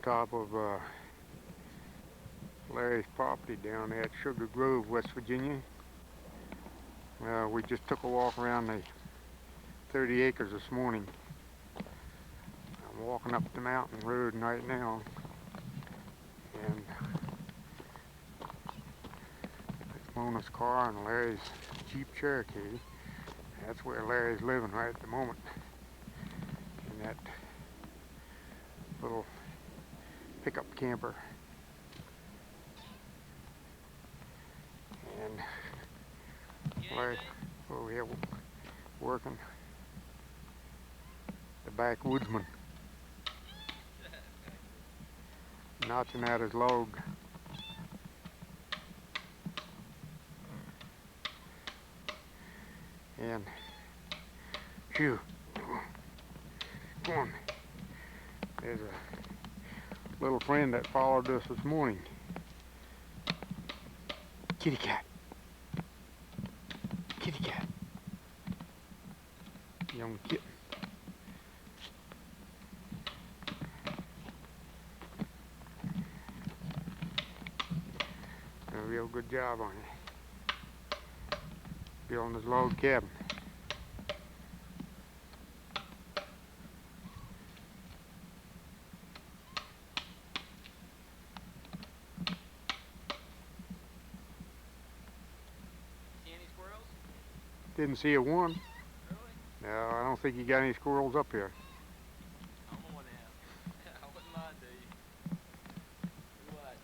top of Larry's property down there at Sugar Grove, West Virginia. We just took a walk around the 30 acres this morning. I'm walking up the mountain road right now, and Mona's car and Larry's Jeep Cherokee. That's where Larry's living right at the moment, in that little pickup camper. And Larry over here working, the backwoodsman, notching out his log. And phew, come on. There's a little friend that followed us this morning. Kitty cat. Kitty cat. Young kitten. A real good job on it. Building his log cabin. See any squirrels? Didn't see a one. Really? No, I don't think you got any squirrels up here. I'm on now. I wouldn't mind to you. Do what?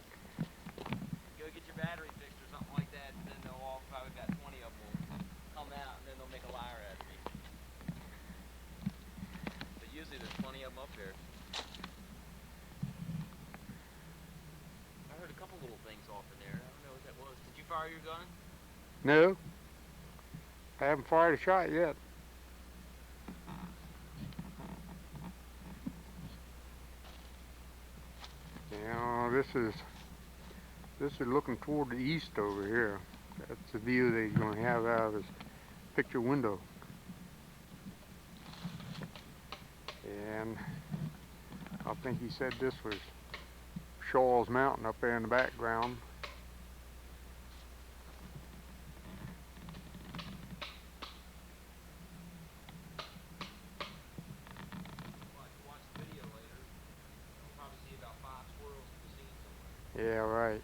Go get your battery fixed or something like that, and then they'll all probably got 20 of them will come out, and then they'll make a liar out of me. But usually there's plenty of them up there. I heard a couple little things off in there. I don't know what that was. Did you fire your gun? No, I haven't fired a shot yet. You know, this is looking toward the east over here. That's the view that he's going to have out of his picture window. And I think he said this was Shaw's Mountain up there in the background. Watch the video later. You'll probably see about 5 squirrels in the scene somewhere. Yeah, right.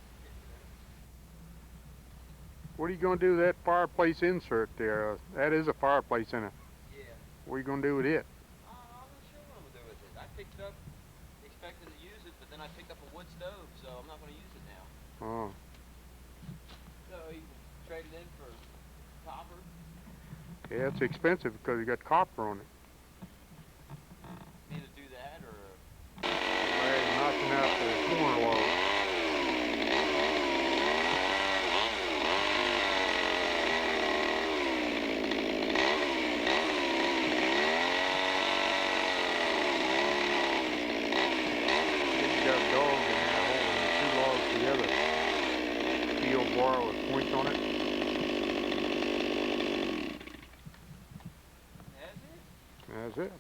What are you going to do with that fireplace insert there? That is a fireplace in it. Yeah. What are you going to do with it? I'm not sure what I'm going to do with it. I picked it up expecting to use it, but then I picked up a wood stove, so I'm not going to use it now. Oh, So you can trade it in for copper. yeah, it's expensive because you got copper on it. Need to do that, or Larry's knocking out the corner log. He's got a dog in there holding the two logs together. Steel bar with points on it. that's it. That's it.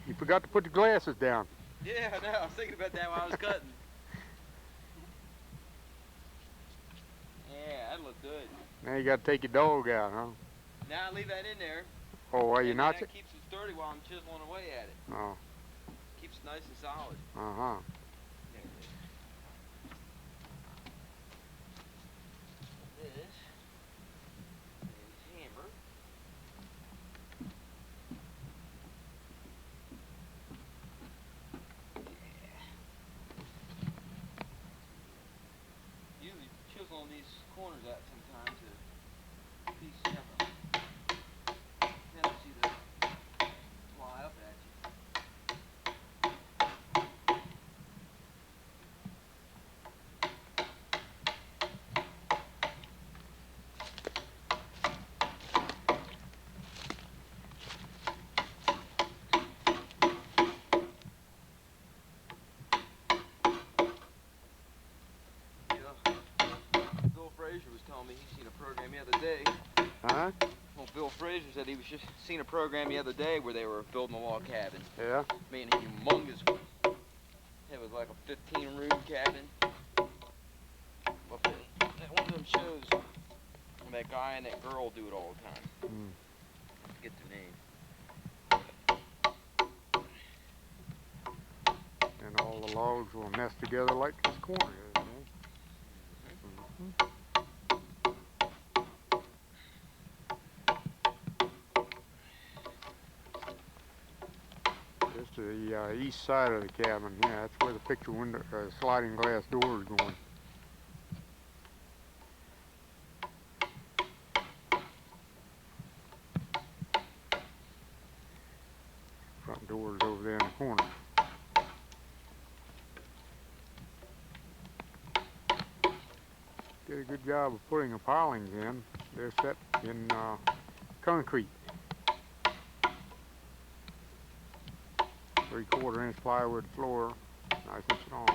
You forgot to put the glasses down. Yeah, I know. I was thinking about that while I was cutting. Yeah, that looked good. Now you got to take your dog out, huh? Now I leave that in there. Oh, while you and notch that it? keeps it sturdy while I'm chiseling away at it. Oh, Keeps it nice and solid. uh-huh. There it is. This is hammer. Yeah. Usually chiseling these corners out sometimes to piece of them. Then I see them fly up at you. Bill Frazier was telling me he seen a program the other day. Huh? Well, Bill Fraser said he was just seen a program the other day where they were building a log cabin. Yeah? Made a humongous one. It was like a 15-room cabin. But one of them shows where that guy and that girl do it all the time. Mm. I forget their name. And all the logs will nest together like this corner is, man. This is the east side of the cabin. Yeah, that's where the picture window, sliding glass door is going. Front door is over there in the corner. Did a good job of putting the pilings in. They're set in concrete. 3/4 inch plywood floor, nice and strong.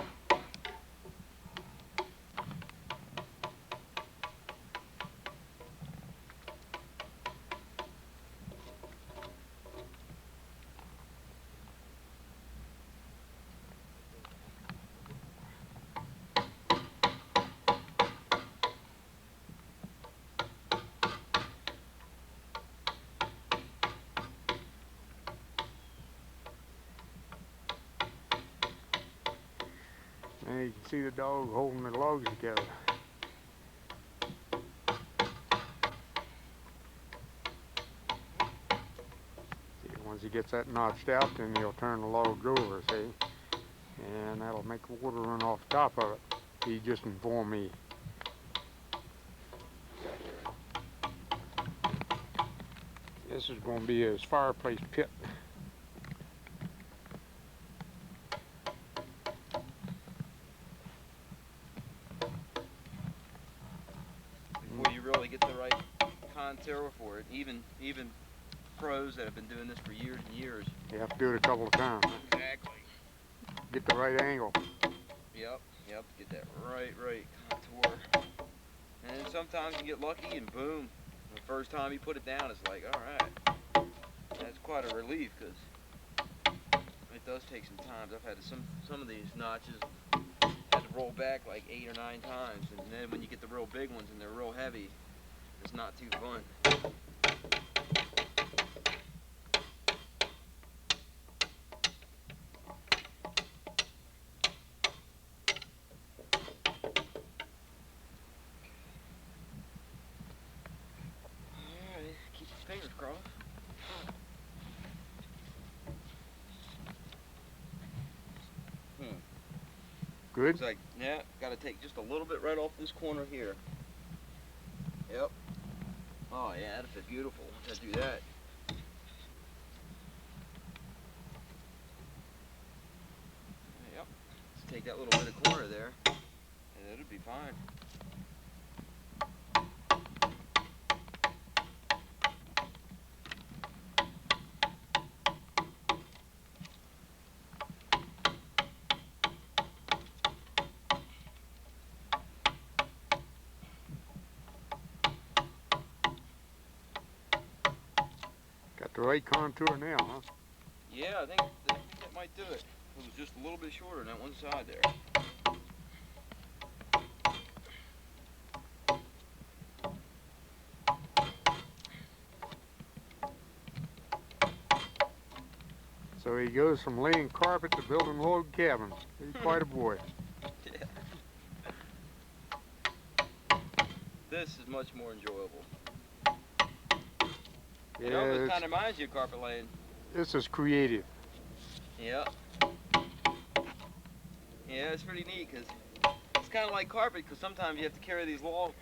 And you can see the dog holding the logs together. See, once he gets that notched out, then he'll turn the logs over, see? And that'll make the water run off the top of it. He just informed me. This is going to be his fireplace pit. Before you really get the right contour for it, even pros that have been doing this for years and years. You have to do it a couple of times. Exactly. Get the right angle. Yep, get that right contour. And then sometimes you get lucky and boom, the first time you put it down, it's like, all right. That's quite a relief because it does take some time. I've had some of these notches had to roll back like 8 or 9 times, and then when you get the real big ones and they're real heavy, it's not too fun. Alright, keep your fingers crossed. Good? It's like, yeah, gotta take just a little bit right off this corner here. Yep. Oh yeah, that'd fit beautiful once I do that. Yep. Let's take that little bit of corner there, and it'll be fine. Got the right contour now, huh? Yeah, I think that might do it. It was just a little bit shorter on that one side there. So he goes from laying carpet to building log cabins. He's quite a boy. Yeah. This is much more enjoyable. You know, Yeah, this kind of reminds you of carpet laying. this is creative. Yeah. Yeah, it's pretty neat because it's kind of like carpet because sometimes you have to carry these logs.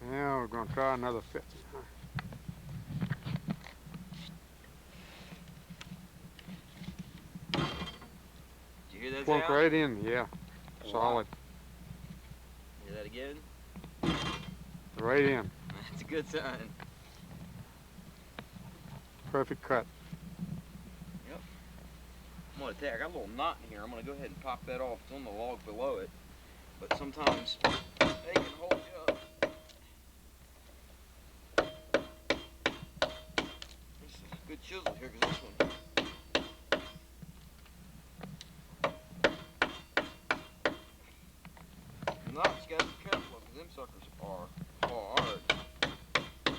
Now we're going to try another fit. Did you hear that Plunk sound? right in, yeah. Wow. Solid. Hear that again? Right in. That's a good sign. Perfect cut. Yep. I'm gonna take. I got a little knot in here. I'm gonna go ahead and pop that off. It's on the log below it, but sometimes they can hold you up. chisel here because this one. No, you gotta be careful because them suckers are hard. And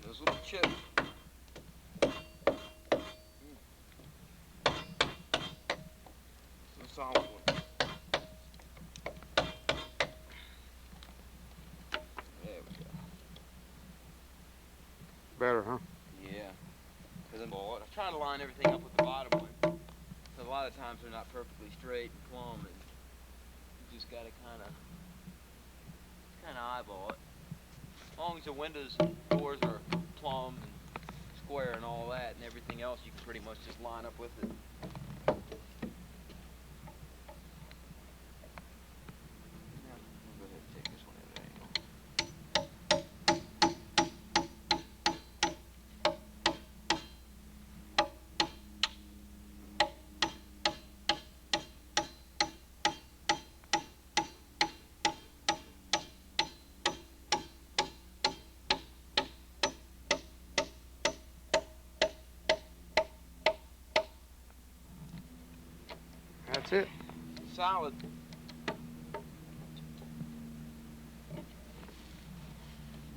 those little chips. Some solid one. There we go. Better, huh? Yeah. Because I'm trying to line everything up with the bottom one. So a lot of times they're not perfectly straight and plumb, and you just gotta kind of eyeball it. As long as the windows and doors are plumb and square and all that, and everything else you can pretty much just line up with it. Now, I'll go ahead and take this one at an angle. That's it. Solid.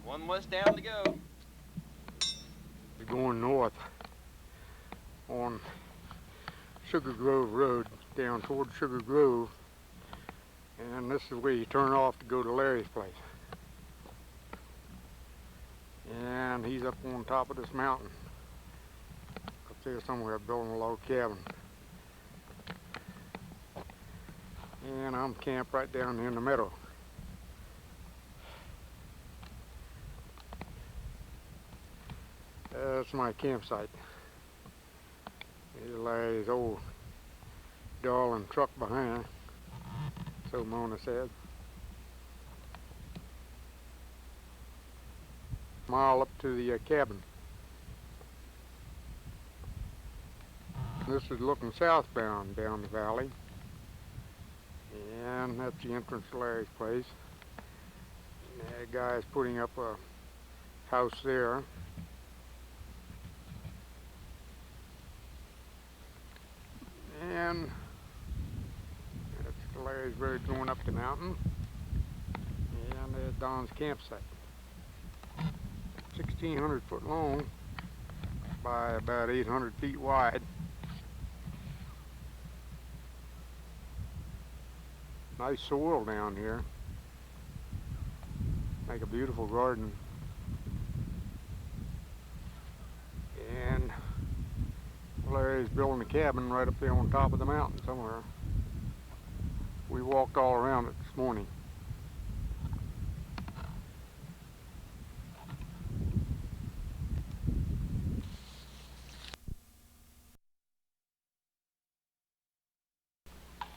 One less down to go. We're going north on Sugar Grove Road down toward Sugar Grove, and this is where you turn off to go to Larry's place. And he's up on top of this mountain up there somewhere building a log cabin. And I'm camped right down here in the meadow. That's my campsite. Here's Larry's old darling truck behind, so Mona said. Mile up to the cabin. This is looking southbound down the valley. And that's the entrance to Larry's place. And that guy's putting up a house there. And that's Larry's road going up the mountain. And there's Don's campsite. 1,600 foot long by about 800 feet wide. Nice soil down here. Make a beautiful garden. And Larry's building a cabin right up there on top of the mountain somewhere. We walked all around it this morning.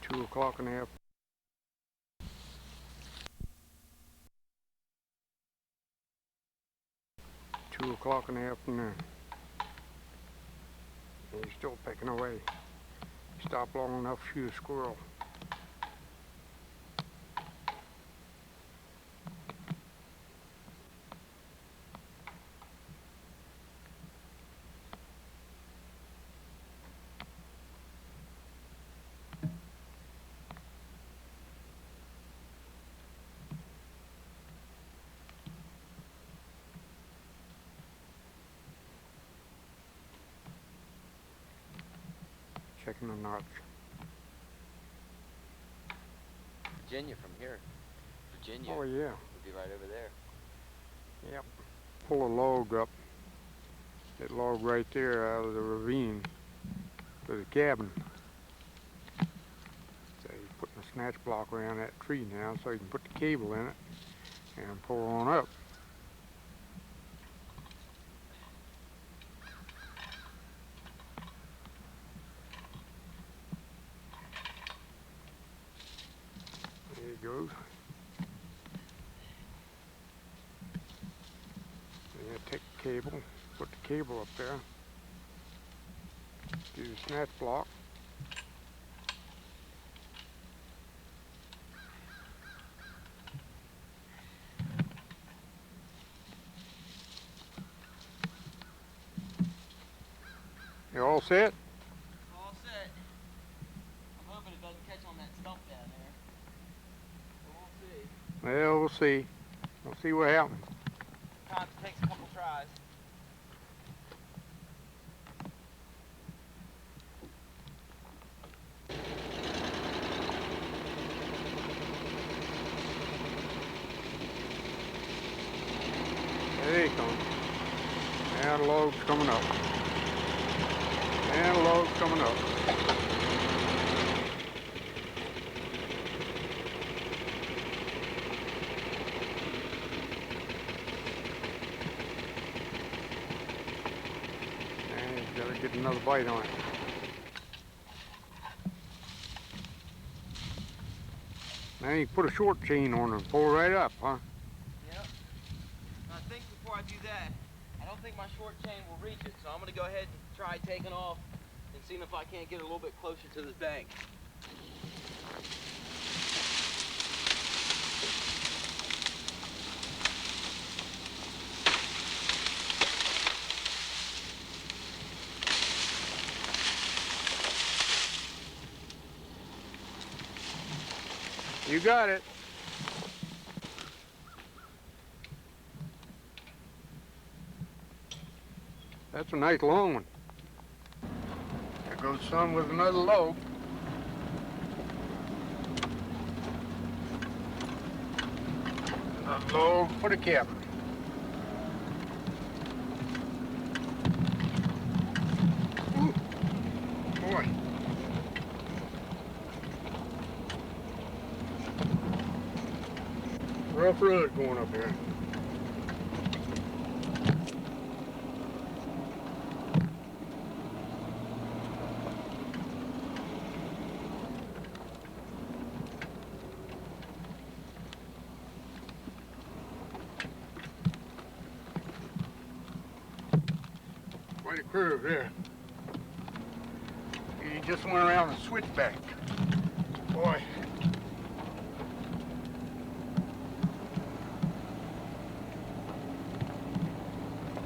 Two o'clock in the afternoon. 2 o'clock in the afternoon. And he's still pecking away. Stop long enough, shoot a squirrel. Checking the notch. Virginia from here. Virginia. Oh yeah. Would be right over there. Yep. Pull a log up. That log right there out of the ravine to the cabin. So you're putting a snatch block around that tree now so you can put the cable in it and pull on up. There it goes. And you take the cable, put the cable up there, do the snatch block. You all set? All set. I'm hoping it doesn't catch on that stump down there. But we'll see. Well, we'll see. We'll see what happens. Sometimes it takes a couple tries. There he comes. Now the log's coming up. And the log's coming up. And he's got to get another bite on it. Now you put a short chain on and pull right up, huh? Yep. I think before I do that, I don't think my short chain will reach it, so I'm gonna go ahead and try taking off and seeing if I can't get a little bit closer to this bank. You got it. That's a nice long one. There goes some with another log. Another log for the cabin. Ooh, boy. Rough road going up here. Quite a curve there. He just went around the switchback. Boy.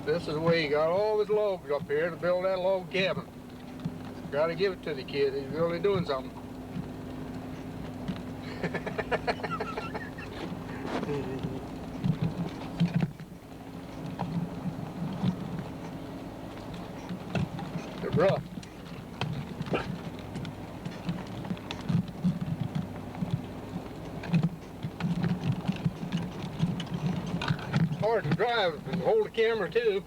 This is the way he got all his logs up here to build that log cabin. Gotta give it to the kid, he's really doing something. They're rough. Hard to drive and hold the camera too.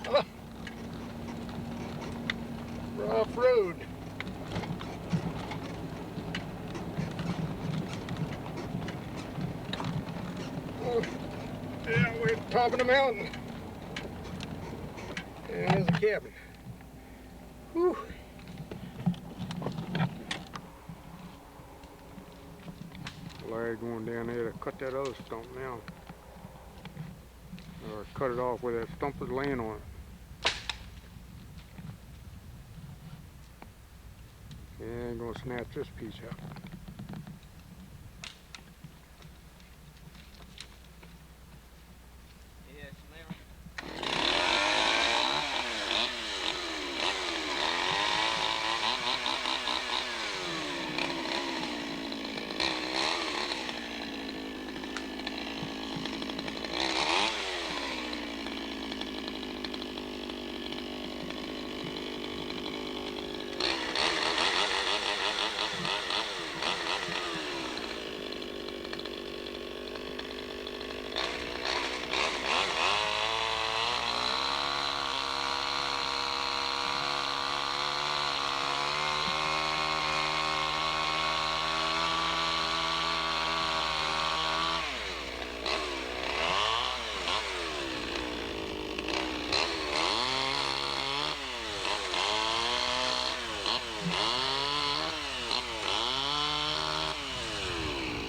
Oh. Rough road. Oh. Yeah, we're at the top of the mountain. And there's the cabin. Whew. Larry going down there to cut that other stump now. Or cut it off where that stump is laying on it. Yeah, I'm gonna snatch this piece out. Yeah,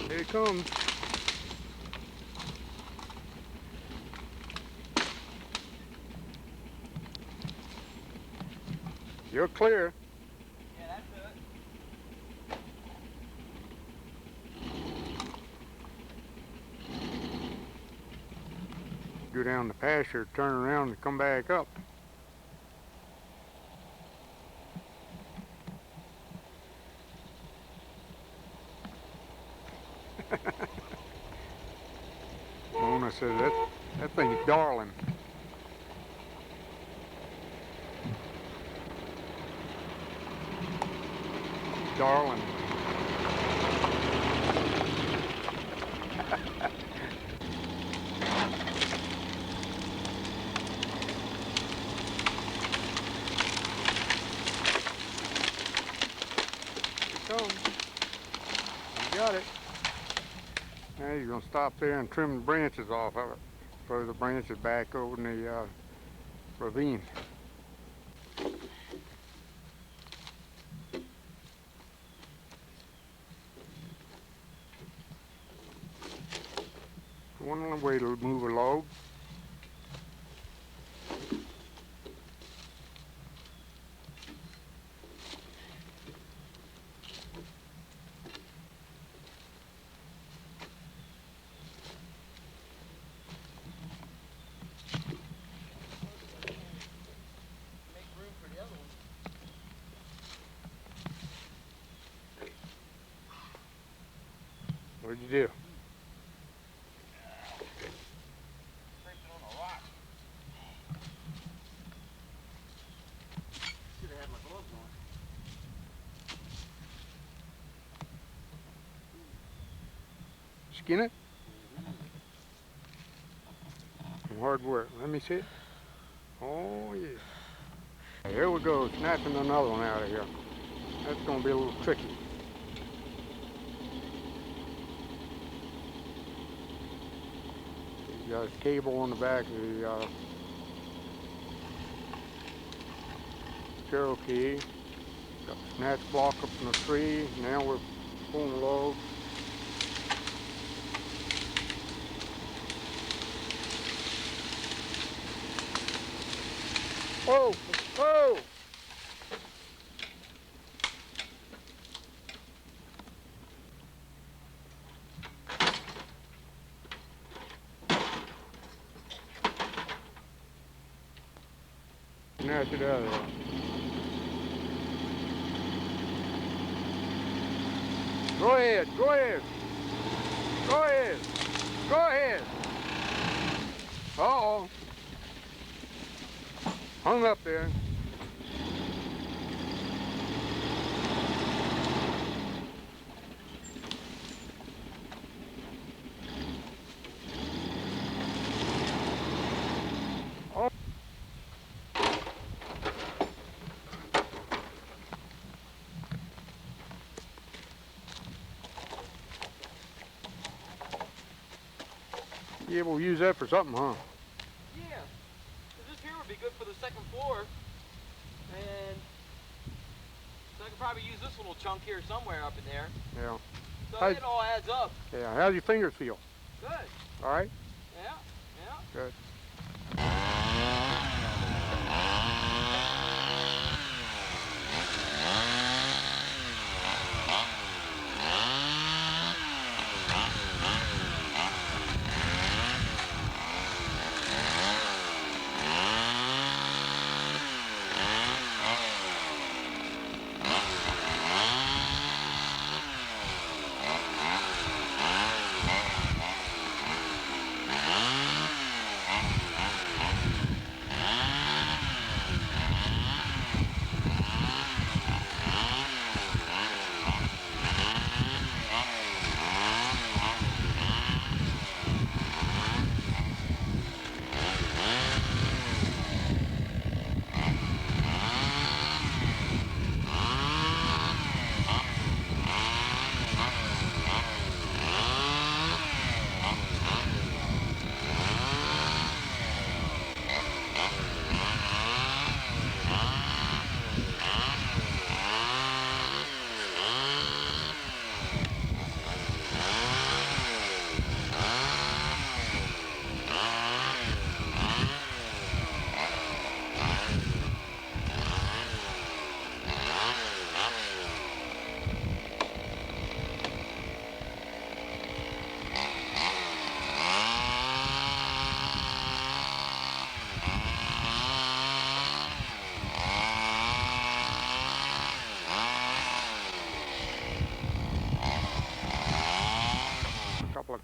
Here it comes. You're clear. Yeah, that's it. Go down the pasture, turn around and come back up. darling. Come. You got it. Now you're going to stop there and trim the branches off of it. Throw the branches back over in the ravine. One way to move a log. What'd you do? On a rock. Should have had my gloves on. Skin it? Hard work. Let me see it. Oh yeah. Here we go, snatching another one out of here. That's gonna be a little tricky. You got a cable on the back of the Cherokee. Got the snatch block up in the tree. Now we're pulling the log. Whoa! Whoa! Snatch it out of there. Go ahead, go ahead. Go ahead. Go ahead. Uh-oh. Hung up there. Oh. Yeah, we'll use that for something, huh? Yeah. This here would be good for the second floor. And so I could probably use this little chunk here somewhere up in there. Yeah. So it all adds up. Yeah, how's your fingers feel? Good. All right? Yeah, yeah. Good.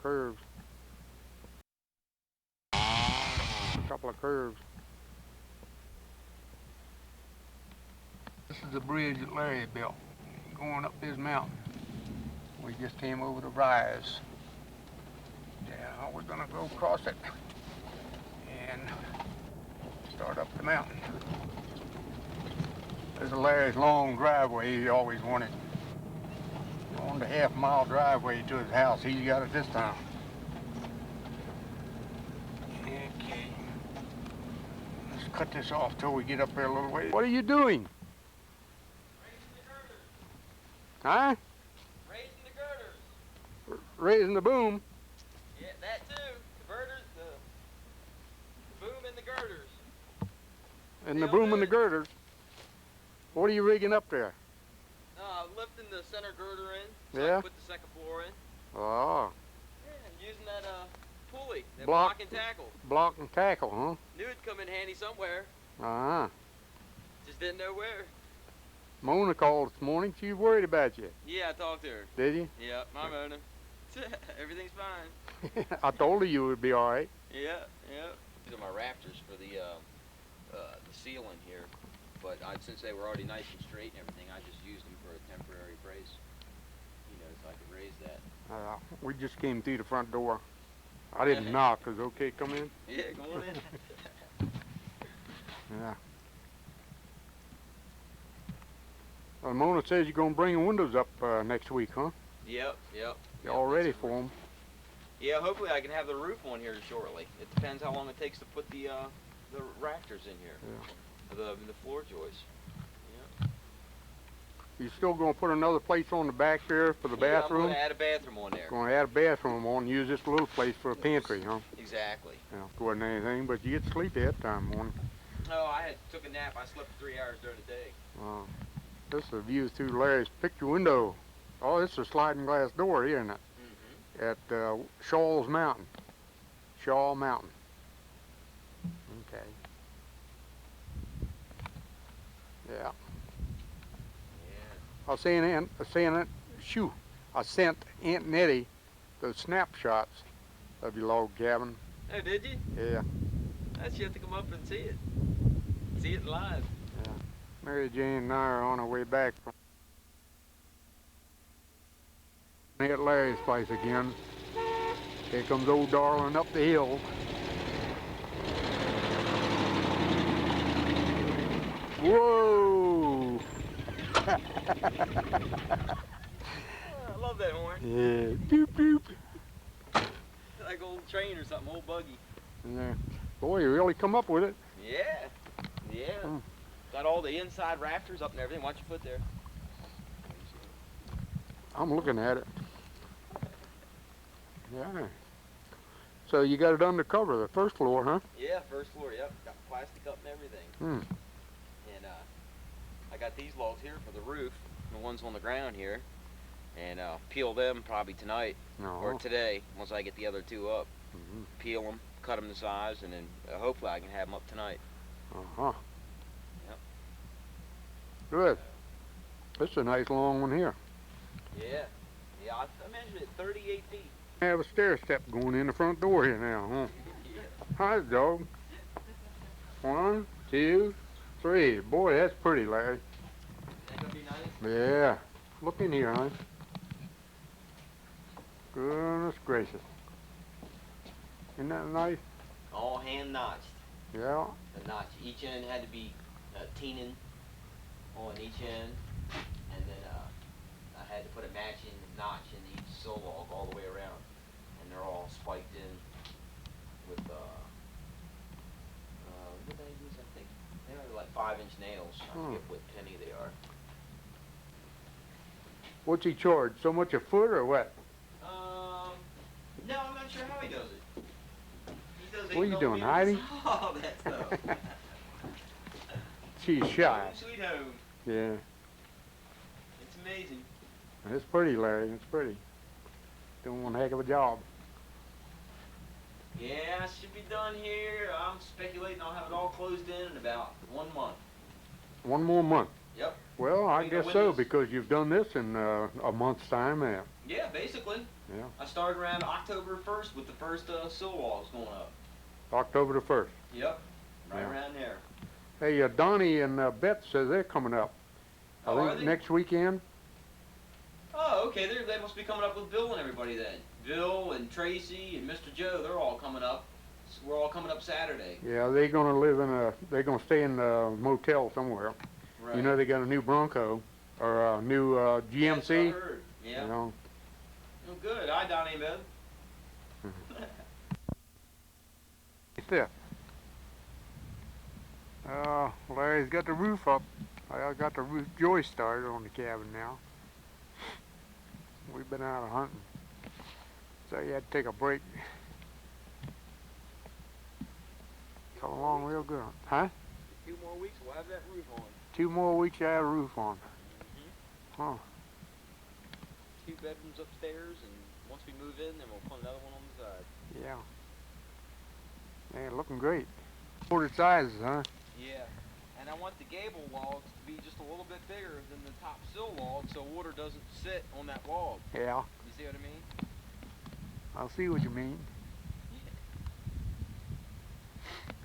Curves. A couple of curves. This is the bridge that Larry built, going up this mountain. We just came over the rise. Now we're gonna go across it and start up the mountain. There's a Larry's long driveway he always wanted. On the half-mile driveway to his house. He got it this time. Okay. Let's cut this off till we get up there a little way. What are you doing? Raising the girders. Huh? Raising the girders. Raising the boom. Yeah, that too. The girders, the boom and the girders. And the They'll boom do and the it. girders. What are you rigging up there? Lifting the center girder in. So I Yeah? can put the second floor in. Oh, Yeah, and using that pulley, that Block. block and tackle. block and tackle, Knew it'd come in handy somewhere. huh? Uh-huh. Just didn't know where. Mona called this morning. She was worried about you. Yeah, I talked to her. Did you? Yeah, my Mona. Everything's fine. I told her you would be all right. Yeah, yeah. These are my rafters for the ceiling here. But since they were already nice and straight and everything, I just used them for a temporary brace. You know, so I could raise that. We just came through the front door. I didn't knock. Is it okay to come in? Yeah, go on in. Yeah. Mona says you're going to bring the windows up next week, huh? Yep. You're all ready for them. Yeah, hopefully I can have the roof on here shortly. It depends how long it takes to put the rafters in here. Yeah. The floor joists. You still going to put another place on the back there for the Yeah, I'm bathroom? going to add a bathroom on there. Going to add a bathroom on and use this little place for a pantry, huh? Exactly. Yeah, wasn't anything, but you get sleepy that time morning. Oh, I took a nap. I slept for 3 hours during the day. This is a view through Larry's picture window. Oh, this is a sliding glass door here, isn't it? Mm-hmm. At Shaw's Mountain. Shaw Mountain. Okay. Yeah. I sent Aunt Nettie those snapshots of your log cabin. Oh, did you? Yeah. You have to come up and see it. See it live. Yeah. Mary Jane and I are on our way back from at Larry's place again. Here comes old darling up the hill. Whoa! I love that horn. Yeah. Doop doop. Like old train or something, old buggy. Yeah. Boy, you really come up with it. Yeah. Mm. Got all the inside rafters up and everything. Watch your foot there. I'm looking at it. Yeah. So you got it undercover, the first floor, huh? Yeah, first floor, yep. Got plastic up and everything. Hmm. And I got these logs here for the roof, the ones on the ground here. And peel them probably tonight or No. today once I get the other two up. Mm-hmm. Peel them, cut them to size, and then hopefully I can have them up tonight. Uh-huh. Yep. Good. This is a nice long one here. Yeah. Yeah, I measured it 38 feet. I have a stair step going in the front door here now, huh? Yeah. Hi, dog. 1, 2, 3. Boy, that's pretty, Larry. That gonna be nice? Yeah. Look in here, honey. Goodness gracious. Isn't that nice? All hand notched. Yeah. The notch. Each end had to be tenon on each end, and then I had to put a matching notch in each sill log all the way around, and they're all spiked in with what did I use? I think they're like 5-inch nails. I forget what penny they are. What's he charge? So much a foot or what? No, I'm not sure how he does it. He does What are you doing, 8 hiding? millimeters. Oh, that stuff. She's shy. Home sweet home. Yeah. It's amazing. It's pretty, Larry. It's pretty. Doing one heck of a job. Yeah, it should be done here. I'm speculating I'll have it all closed in about 1 month. 1 more month. Yep. Well, I Between the guess so, windows. because you've done this in a month's time now. Yeah, basically. Yeah. I started around October 1st with the first sill walls going up. October the 1st. Yep. Right Yeah. around there. Hey, Donnie and Beth says they're coming up. Oh, are they? Next weekend. Okay, they must be coming up with Bill and everybody then. Bill and Tracy and Mr. Joe, they're all coming up. We're all coming up Saturday. Yeah, they're gonna stay in a motel somewhere. Right. You know, they got a new Bronco, or a new GMC. Yes, I heard. Yeah. You know. Oh, good. Hi, Donnie, Beth. Fifth. Larry's got the roof up. I got the roof joist started on the cabin now. We've been out hunting, so you had to take a break. Come along real good, huh? 2 more weeks, we'll have that roof on. 2 more weeks, I have a roof on. Huh? 2 bedrooms upstairs, and once we move in, then we'll put another one on the side. Yeah. Man, looking great. Ordered sizes, huh? Yeah. And I want the gable logs to be just a little bit bigger than the top sill log, so water doesn't sit on that log. Yeah. You see what I mean? I'll see what you mean.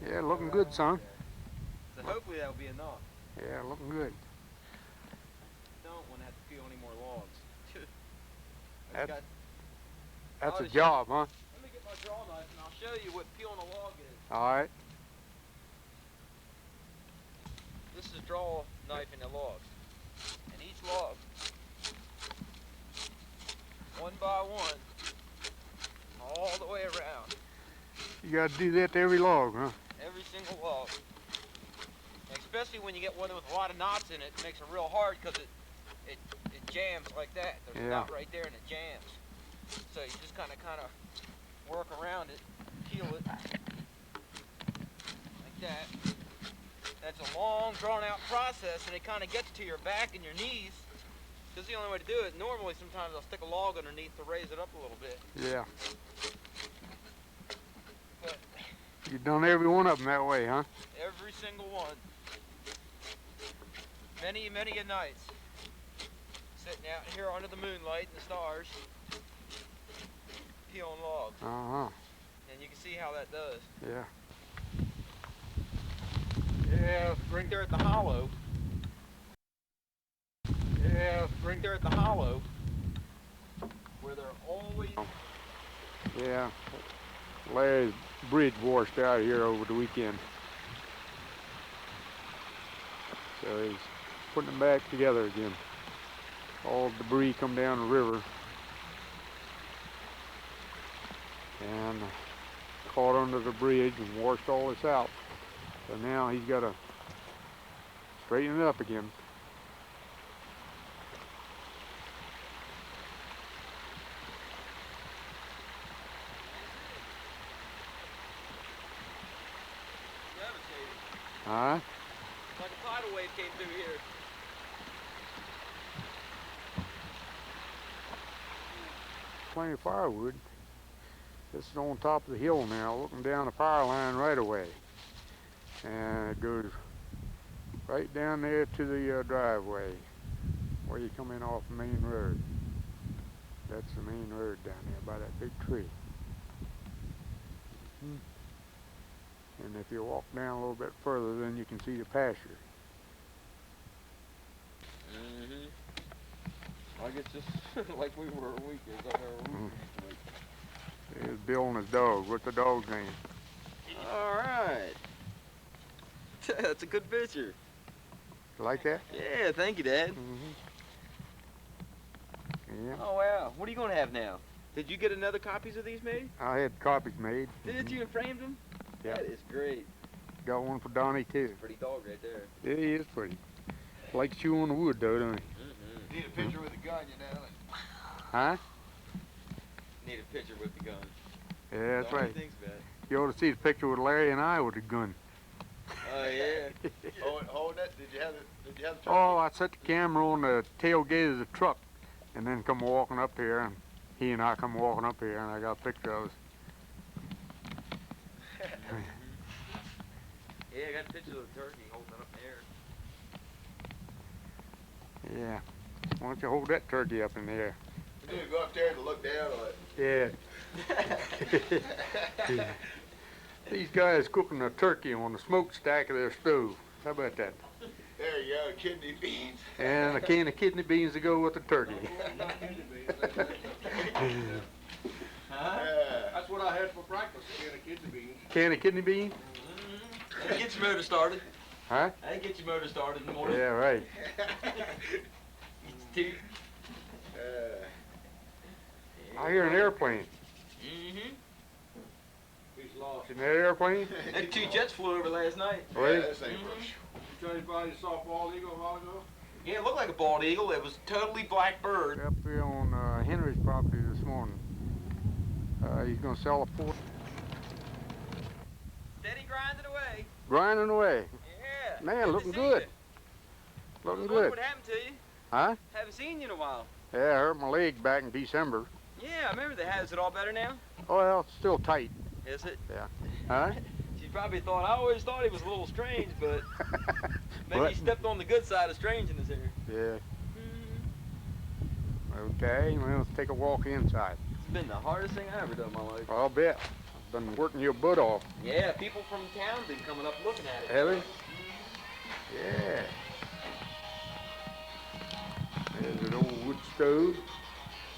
Yeah, looking good, son. So hopefully that'll be enough. Yeah, looking good. Don't want to have to peel any more logs. That's a job, huh? Let me get my draw knife and I'll show you what peeling a log is. All right. This is a draw knife in the logs. And each log, 1 by 1, all the way around. You got to do that to every log, huh? Every single log. And especially when you get one with a lot of knots in it, it makes it real hard because it jams like that. There's a knot right there and it jams. So you just kind of work around it, peel it like that. That's a long, drawn-out process, and it kind of gets to your back and your knees. That's the only way to do it. Normally, sometimes I'll stick a log underneath to raise it up a little bit. Yeah. But You've done every one of them that way, huh? every single one. Many, many a nights. Sitting out here under the moonlight and the stars, peeling logs. Uh-huh. And you can see how that does. Yeah. Yeah, right there at the hollow. Yeah, right there at the hollow. Where they're always... Yeah. Larry's bridge washed out here over the weekend. So he's putting them back together again. All the debris come down the river and caught under the bridge and washed all this out. So now he's got to straighten it up again. Devastating. Huh? Like a tidal wave came through here. Plenty of firewood. This is on top of the hill now, looking down the power line right away. And it goes right down there to the driveway where you come in off the main road. That's the main road down there by that big tree. And if you walk down a little bit further, then you can see the pasture. I guess just like we were a week ago. There's Bill and his dog. What's the dog's name? All right. That's a good picture. You like that? Yeah, thank you, Dad. Yeah. Oh, wow. What are you going to have now? Did you get another copies of these made? I had copies made. Did you and framed them? Yeah. That is great. Got one for Donnie too. Pretty dog right there. Yeah, he is pretty. Likes chewing on the wood though, don't he? Need a picture with a gun, you know. Huh? Need a picture with the gun. Yeah, that's right. Thanks, man. You ought to see the picture with Larry and I with the gun. Oh, yeah. Hold that. Did you have the turkey? Oh, I set the camera on the tailgate of the truck and then come walking up here, and he and I come walking up here, and I got a picture of us. Yeah, I got pictures of the turkey holding it up in the air. Yeah. Why don't you hold that turkey up in the air? You need to go up there to look down on it. Yeah. These guys cooking a turkey on the smokestack of their stove. How about that? There you go, kidney beans. And a can of kidney beans to go with the turkey. That's what I had for breakfast, a can of kidney beans. Can of kidney beans? That'll get your motor started. Huh? That'll get your motor started in the morning. Yeah, right. Two. I hear an airplane. Mm-hmm. He's lost. Isn't that airplane? Them 2 jets flew over last night. Right? This ain't You tell anybody you saw a bald eagle a while ago? Yeah, it looked like a bald eagle. It was a totally black bird. Up here on Henry's property this morning. He's gonna sell a port. Steady grinding away. Grinding away. Yeah. Man, to looking see good. you. Looking I was wondering good. what happened to you. Huh? Haven't seen you in a while. Yeah, I hurt my leg back in December. Yeah, I remember that. Is it all better now? Oh, well, it's still tight. Is it? Huh? She probably thought, I always thought he was a little strange, but maybe But- he stepped on the good side of strangeness here. Yeah. Mm-hmm. Okay, well, let's take a walk inside. It's been the hardest thing I ever done in my life. I'll bet. I've been working your butt off. Yeah, people from town been coming up looking at it. Have they? Yeah. There's an old wood stove.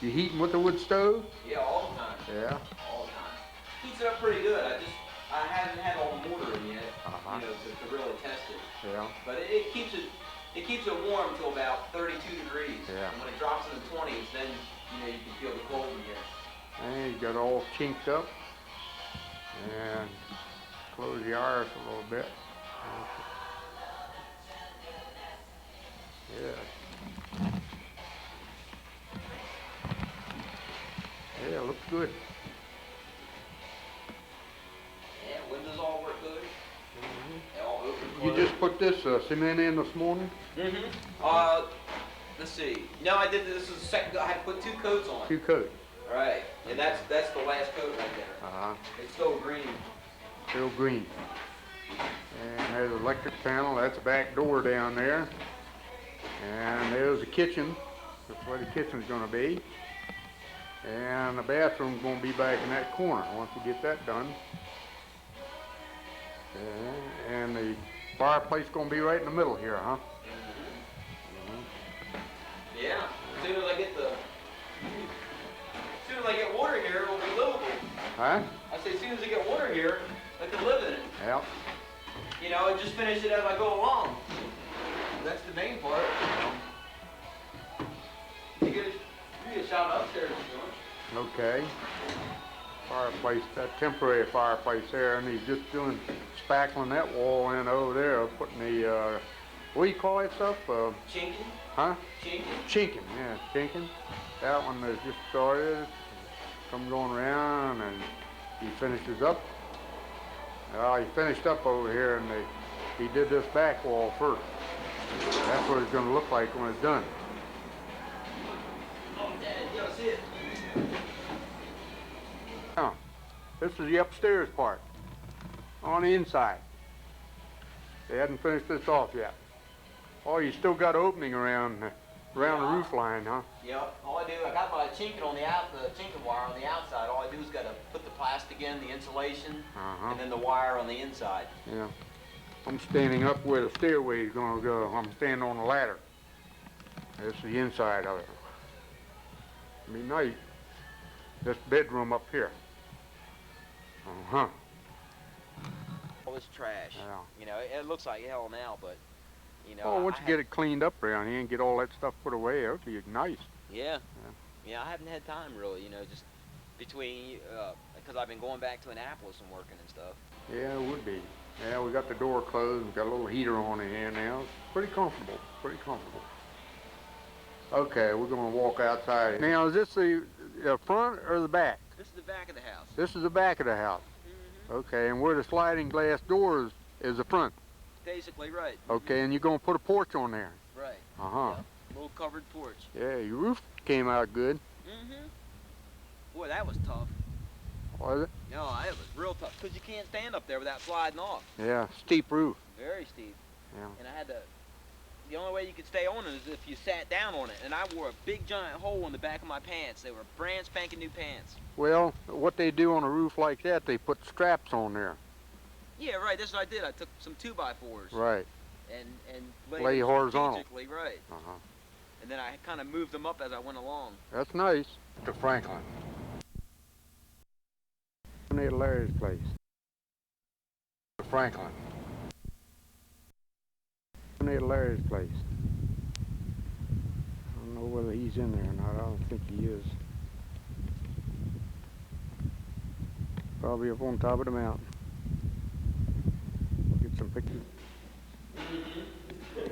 You heating with the wood stove? Yeah, all the time. Yeah. All the time. Heats it up pretty good. I haven't had all the mortar in yet, Uh-huh. you know, to really test it. Yeah. But it keeps it warm till about 32 degrees. Yeah. And when it drops in the 20s, then you can feel the cold in here. And you got all chinked up. And close the iris a little bit. Yeah. Yeah, looks good. Yeah, windows all work good. They all open. You just put this cement in this morning? Mm-hmm. Let's see. No, I did. This is the second. I had to put 2 coats on. 2 coats. Right, and that's the last coat right there. Uh-huh. It's still green. Still green. And there's an electric panel. That's the back door down there. And there's the kitchen. That's where the kitchen's going to be. And the bathroom's going to be back in that corner once we get that done. And the fireplace going to be right in the middle here, huh? Yeah. As soon as I get water here, it'll be livable. Huh? I say, as soon as I get water here, I can live in it. Yeah. You know, I just finish it as I go along. That's the main part. You get a shot upstairs if you want. Okay. Fireplace, that temporary fireplace there, and he's just doing spackling that wall in over there, putting the, what do you call that stuff? Chinking? Huh? Chinking? Chinking, yeah, chinking. That one is just started, come going around, and he finishes up. He finished up over here, and he did this back wall first. That's what it's going to look like when it's done. Oh, Dad, you gotta see it. Now, this is the upstairs part, on the inside. They hadn't finished this off yet. Oh, you still got opening around the roof line, huh? Yep. All I do, I got my chinking on the chinking wire on the outside. All I do is gotta put the plastic in, the insulation, and then the wire on the inside. Yeah. I'm standing up where the stairway is going to go. I'm standing on the ladder. This is the inside of it. It'll be nice. This bedroom up here. Uh-huh. All this trash. Yeah. You know, it looks like hell now, but you know. Oh, once you get it cleaned up around here and get all that stuff put away, it'll be nice. Yeah. Yeah, I haven't had time really. You know, just between because I've been going back to Annapolis and working and stuff. Yeah, it would be. Yeah, we got the door closed. We got a little heater on in here now. It's pretty comfortable. Pretty comfortable. Okay, we're going to walk outside. Now, is this the front or the back? This is the back of the house. This is the back of the house. Okay, and where the sliding glass door is the front. Basically, right. Okay, and you're going to put a porch on there. Right. Uh-huh. Yeah. Little covered porch. Yeah, your roof came out good. Boy, that was tough. Was it? No, it was real tough because you can't stand up there without sliding off. Yeah, steep roof. Very steep. Yeah. And I had to. The only way you could stay on it is if you sat down on it. And I wore a big giant hole in the back of my pants. They were brand spanking new pants. Well, what they do on a roof like that, they put straps on there. Yeah, right. That's what I did. I took some 2x4s. Right. and Lay them horizontal. strategically, right. Uh-huh. And then I kind of moved them up as I went along. That's nice. To Franklin. Near Larry's place. To Franklin. Near Larry's place. I don't know whether he's in there or not. I don't think he is. Probably up on top of the mountain. Get some pictures.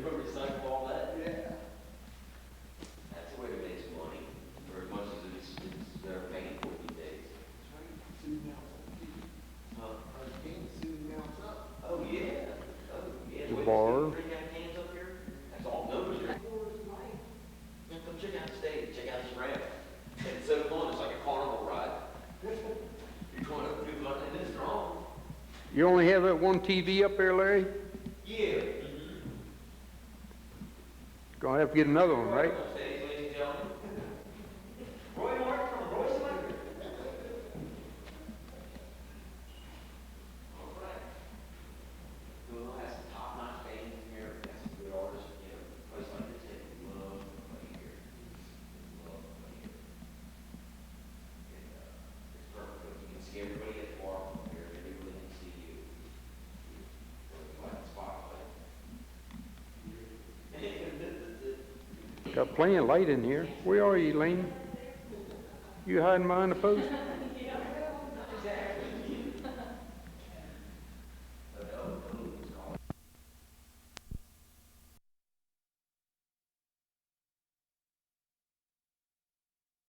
Recycle all that. Yeah. That's the way to make some money, for as much as they're paying for these days. Huh? Oh yeah. Oh yeah. The bar. Bring out cans up here. That's all. Nobody's here. Come check out the stage. Check out this ramp. And it's so fun. It's like a carnival ride. You're going up through London and it's strong. You only have that one TV up there, Larry? Yeah. Gonna have to get another one, right? Ladies and gentlemen. Roy Martin from Royce Electric. All right. We'll have some top-notch bands in here. Got some good artists. You know, a place like this, they love to play here. Love to play here. And it's perfect because you can see everybody at the bar from here. Everybody can see you. It's like a spotlight. Got plenty of light in here. Where are you, Lane? You hiding behind the post?